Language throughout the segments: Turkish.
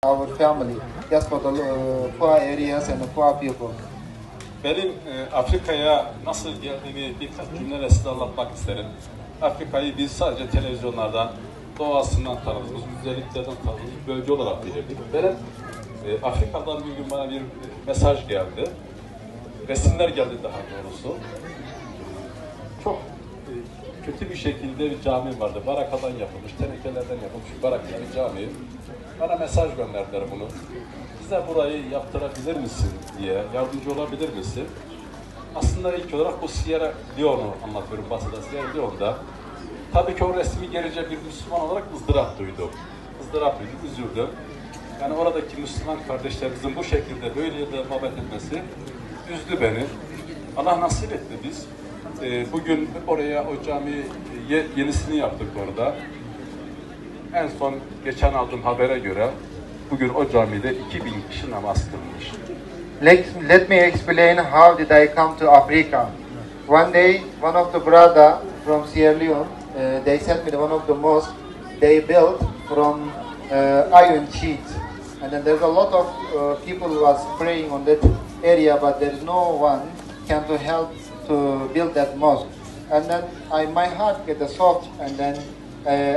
our family, just for the poor areas and the poor people. Benim Afrika'ya nasıl geldiğimi birkaç cümleyle size anlatmak isterim. Afrika'yı biz sadece televizyonlardan, doğasından tanıdığımız, güzelliklerden tanıdığımız bir bölge olarak bilirdik. Benim Afrika'dan bir gün bana bir mesaj geldi. Resimler geldi daha doğrusu. Çok kötü bir şekilde bir cami vardı. Barakadan yapılmış, tenekelerden yapılmış bir barakadan bir cami. Bana mesaj gönderdiler bunu. Bize burayı yaptırabilir misin diye, yardımcı olabilir misin? Aslında ilk olarak bu Sierra Leone'u anlatıyorum Batı'da, Sierra Leone'da. Tabii ki o resmi gelince bir Müslüman olarak ızdırap duydum. Üzüldüm. Yani oradaki Müslüman kardeşlerimizin bu şekilde böyle de muhabbet etmesi üzdü beni. Allah nasip etti biz. Bugün oraya o cami yenisini yaptık orada. En son geçen aldığım habere göre bugün o camide 2000 kişi namaz kılmış. Let me explain how did I come to Africa. One day, one of the brother from Sierra Leone, they sent me to one of the mosques they built from iron sheets. And then there's a lot of people who was praying on that area, but there's no one can to help to build that mosque. And then my heart get soft, and then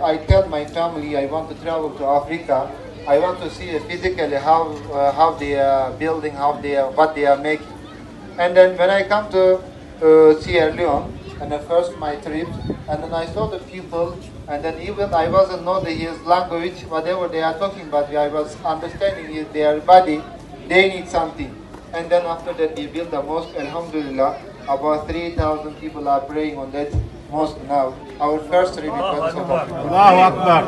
I tell my family I want to travel to Africa. I want to see physically how they are building, what they are making. And then when I come to Sierra Leone, and the first my trip, and then I saw the people, and then even I wasn't know his language, whatever they are talking, but I was understanding their body, they need something. And then after that we built the mosque, Alhamdulillah, about 3,000 people are praying on that mosque now. Our first trip was Allahu Akbar.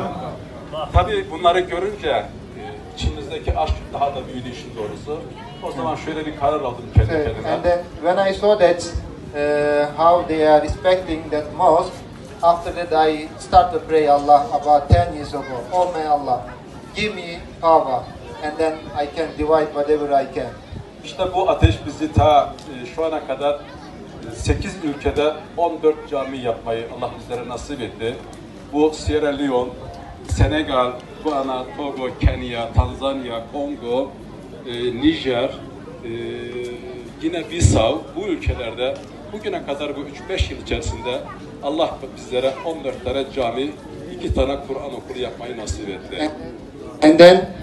Tabii bunları görünce içimizdeki aşk daha da büyüdü işin doğrusu. O zaman şöyle bir karar aldım kendi kendime. And then when I saw that how they are respecting that mosque, after that I start to pray Allah about 10 years ago. Oh my Allah, give me power, and then I can divide whatever I can. İşte bu ateş bizi şu ana kadar 8 ülkede 14 cami yapmayı Allah bizlere nasip etti. Bu Sierra Leone, Senegal, Guyana, Togo, Kenya, Tanzanya, Kongo, Nijer, Gine-Bissau bu ülkelerde bugüne kadar bu 3-5 yıl içerisinde Allah bizlere 14 tane cami, 2 tane Kur'an okulu yapmayı nasip etti. And then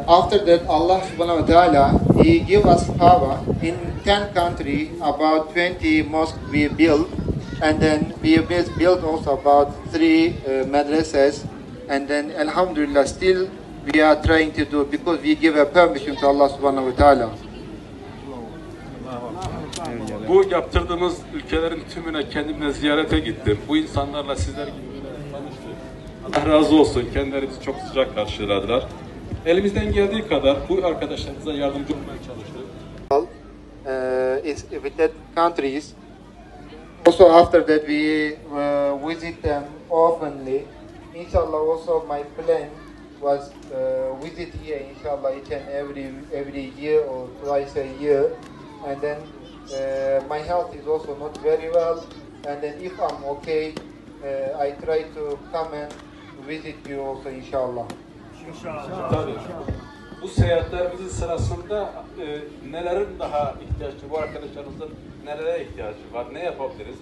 after that Allah subhanahu wa ta'ala He give us power in 10 countries, about 20 mosques we built, and then we built also about 3 madrasas, and then alhamdulillah still we are trying to do, because we give a permission to Allah subhanahu wa ta'ala. Bu yaptırdığımız ülkelerin tümüne kendimle ziyarete gittim. Bu insanlarla sizler gibi tanıştık. Allah razı olsun. Kendileri bizi çok sıcak karşıladılar. Elimizden geldiği kadar bu arkadaşlarımıza yardımcı olmaya çalıştık. Is with that countries. Also after that we visit them oftenly. Inshallah also my plan was visit here inshallah each and every year or twice a year. And then my health is also not very well. And then if I'm okay, I try to come and visit you also inshallah. Tabii. Bu seyahatlerimizin sırasında nelerin daha ihtiyacı, bu arkadaşlarımızın nelere ihtiyacı var, ne yapabiliriz?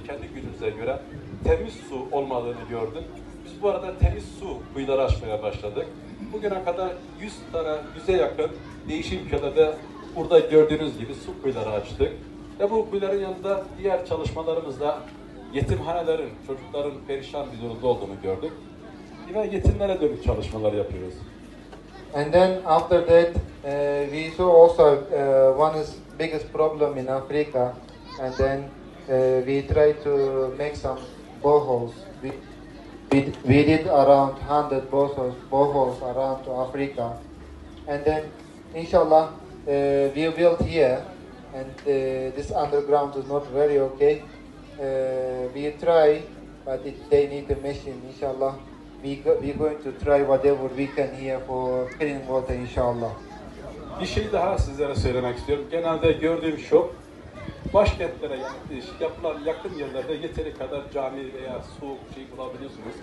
Kendi gücümüze göre temiz su olmadığını gördüm. Biz bu arada temiz su kuyuları açmaya başladık. Bugüne kadar 100'e yakın değişik ülkelerde burada gördüğünüz gibi su kuyuları açtık. Ve bu kuyuların yanında diğer çalışmalarımızda yetimhanelerin, çocukların perişan bir durumda olduğunu gördük. Ve yetimlere dönük çalışmalar yapıyoruz. And then after that, we saw also one is biggest problem in Africa, and then we try to make some boreholes. We did around 100 boreholes around Africa, and then inshallah we built here, and this underground is not very okay. We try, but they need a machine. Inshallah, we're going to try whatever we can here for clean water inshallah. Bir şey daha sizlere söylemek istiyorum. Genelde gördüğüm şu, başkentlere yapılan yakın yerlerde yeteri kadar cami veya su bulabiliyorsunuz.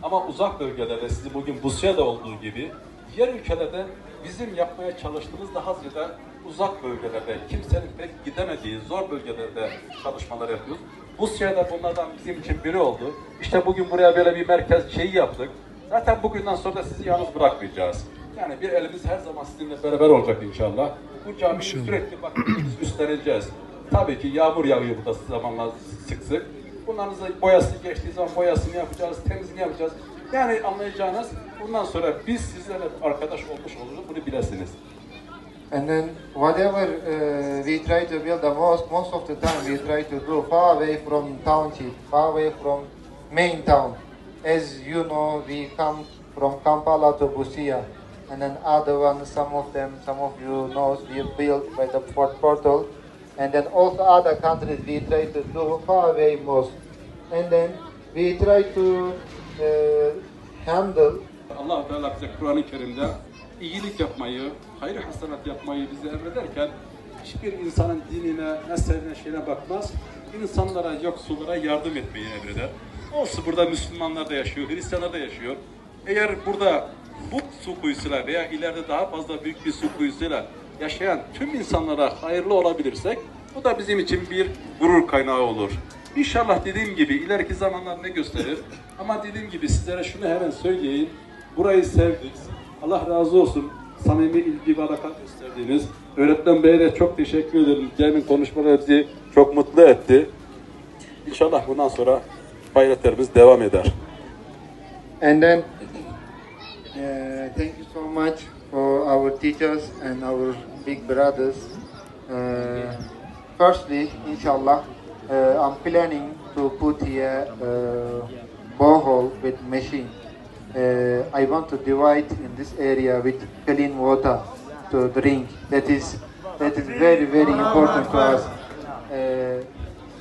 Ama uzak bölgelerde, sizin bugün Busya'da olduğu gibi diğer ülkelerde bizim yapmaya çalıştığımız daha ziyade uzak bölgelerde, kimsenin pek gidemediği zor bölgelerde çalışmalar yapıyoruz. Rusya da bunlardan bizim için biri oldu. İşte bugün buraya böyle bir merkez şeyi yaptık. Zaten bugünden sonra da sizi yalnız bırakmayacağız. Yani bir elimiz her zaman sizinle beraber olacak inşallah. Bu camiyi sürekli bakımımızı üstleneceğiz. Tabii ki yağmur yağıyor burada zamanlar sık sık. Bunların boyası geçtiği zaman boyasını yapacağız, temizliğini yapacağız. Yani anlayacağınız bundan sonra biz sizlerle arkadaş olmuş oluruz, bunu bilesiniz. And then whatever we try to build a mosque, most of the time we try to do far away from township, far away from main town. As you know, we come from Kampala to Busia, and then other ones, some of you knows, we built by the port portal, and then also other countries we try to do far away mosque, and then we try to handle. Allah Teala bize Kur'an-ı Kerim'de iyilik yapmayı, hayır hasenat yapmayı bize emrederken hiçbir insanın dinine, mezhebine, şeyine bakmaz. İnsanlara, yoksullara yardım etmeyi emreder. Olsun burada Müslümanlar da yaşıyor, Hristiyanlar da yaşıyor. Eğer burada bu su kuyusuyla veya ileride daha fazla büyük bir su kuyusuyla yaşayan tüm insanlara hayırlı olabilirsek bu da bizim için bir gurur kaynağı olur. İnşallah dediğim gibi ileriki zamanlar ne gösterir? Ama dediğim gibi sizlere şunu hemen söyleyeyim. Burayı sevdik. Allah razı olsun. Samimi ilgi ve alaka gösterdiğiniz. Öğretmen Bey'e de çok teşekkür ederim. Cem'in konuşmaları bizi çok mutlu etti. İnşallah bundan sonra gayretlerimiz devam eder. And then thank you so much for our teachers and our big brothers. Firstly, inshallah, I'm planning to put here borehole with machine. I want to divide in this area with clean water to drink. That is very important to us.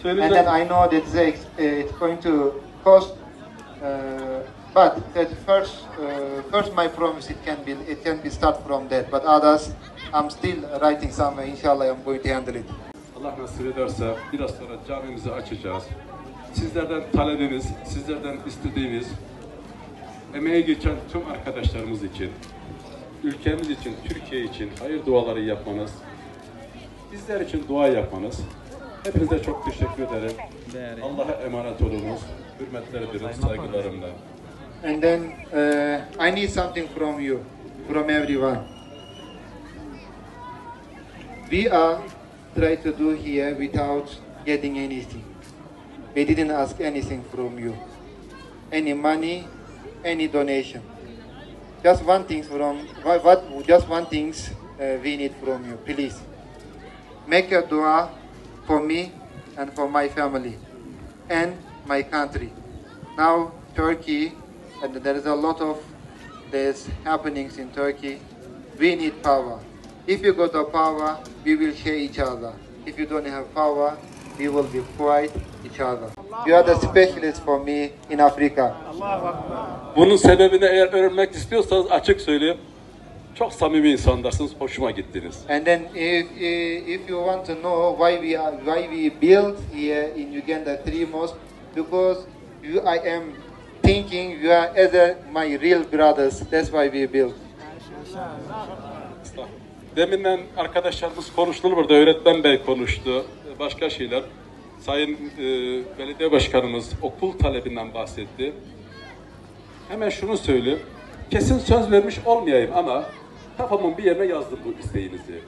And then I know that it's going to cost, but that first my promise it can be start from that. But others, I'm still writing somewhere. Inshallah, I'm going to handle it. Allah nasip ederse biraz sonra camimizi açacağız. Sizlerden talebimiz, sizlerden istediğimiz emeği geçen tüm arkadaşlarımız için, ülkemiz için, Türkiye için hayır duaları yapmanız, bizler için dua yapmanız. Hepinize çok teşekkür ederim. Allah'a emanet olunuz. Hürmetler ederim, saygılarımla. And then I need something from you, from everyone. We are trying to do here without getting anything. We didn't ask anything from you, any money, any donation. Just one thing we need from you, please. Make a dua for me and for my family and my country. Now Turkey, and there is a lot of there's happenings in Turkey. We need power. If you got the power, we will share each other. If you don't have power, we will be quiet each other. You are the specialist for me in Africa. Bunun sebebini eğer öğrenmek istiyorsanız açık söyleyeyim. Çok samimi insanlarsınız, hoşuma gittiniz. And then if you want to know why we built here in Uganda 3 mosques, because I am thinking you are as my real brothers. That's why we built. Deminden arkadaşlarımız konuştu burada, öğretmen bey konuştu, başka şeyler. Sayın belediye başkanımız okul talebinden bahsetti. Hemen şunu söyleyeyim, kesin söz vermiş olmayayım ama kafamın bir yerine yazdım bu isteğinizi.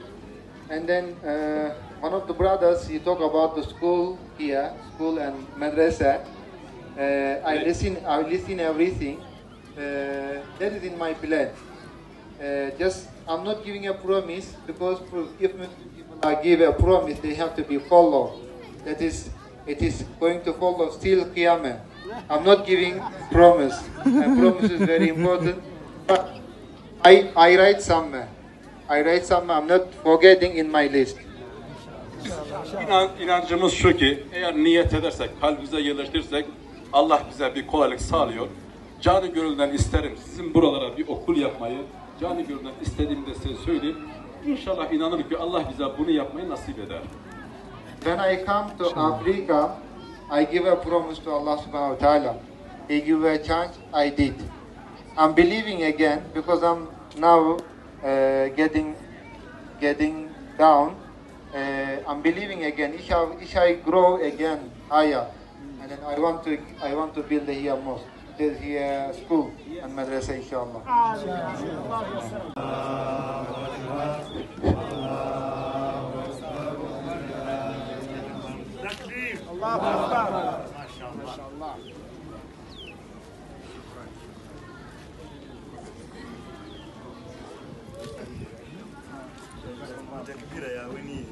And then one of the brothers, he talk about the school here, school and madrasa. I listen everything. That is in my plan. Just I'm not giving a promise because if people give a promise, they have to be followed. That is, it is going to follow still Qiyamah. I'm not giving promise. And promise is very important. But I write somewhere. I'm not forgetting in my list. İnancımız şu ki, eğer niyet edersek, kalbimize yerleştirirsek, Allah bize bir kolaylık sağlıyor. Canı gönülden isterim sizin buralara bir okul yapmayı, canı gönülden istediğimde size söyleyeyim. İnşallah inanırım ki Allah bize bunu yapmayı nasip eder. When I come to Africa, I give a promise to Allah subhanahu wa ta'ala. He give a chance, I did. I'm believing again because I'm now getting down. I'm believing again. I grow again higher, and then I want to build here mosque, build here school and madrasa, inshallah. Takbira ya wani.